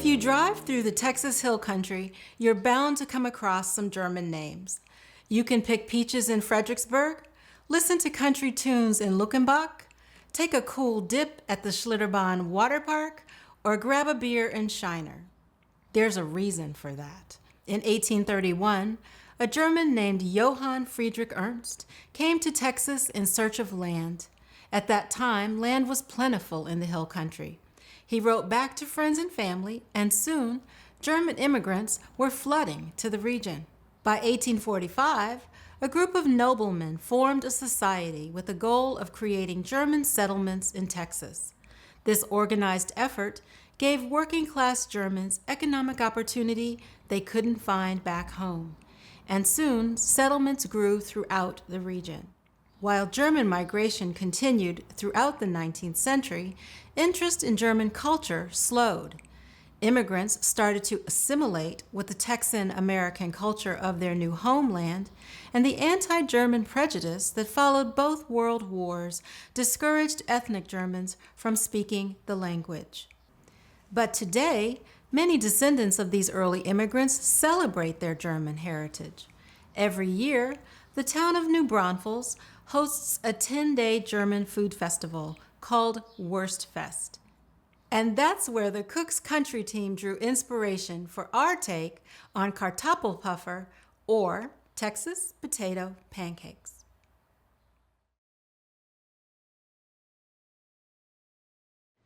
If you drive through the Texas Hill Country, you're bound to come across some German names. You can pick peaches in Fredericksburg, listen to country tunes in Luckenbach, take a cool dip at the Schlitterbahn Water Park, or grab a beer in Shiner. There's a reason for that. In 1831, a German named Johann Friedrich Ernst came to Texas in search of land. At that time, land was plentiful in the Hill Country. He wrote back to friends and family, and soon, German immigrants were flooding to the region. By 1845, a group of noblemen formed a society with the goal of creating German settlements in Texas. This organized effort gave working-class Germans economic opportunity they couldn't find back home, and soon settlements grew throughout the region. While German migration continued throughout the 19th century, interest in German culture slowed. Immigrants started to assimilate with the Texan-American culture of their new homeland, and the anti-German prejudice that followed both world wars discouraged ethnic Germans from speaking the language. But today, many descendants of these early immigrants celebrate their German heritage. Every year, the town of New Braunfels hosts a 10-day German food festival called Wurstfest. And that's where the Cook's Country team drew inspiration for our take on Kartoffelpuffer, or Texas potato pancakes.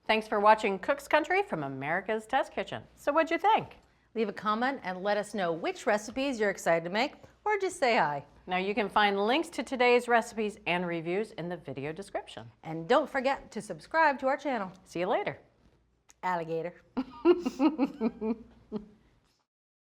Thanks for watching Cook's Country from America's Test Kitchen. So what'd you think? Leave a comment and let us know which recipes you're excited to make, or just say hi. Now you can find links to today's recipes and reviews in the video description. And don't forget to subscribe to our channel. See you later. Alligator.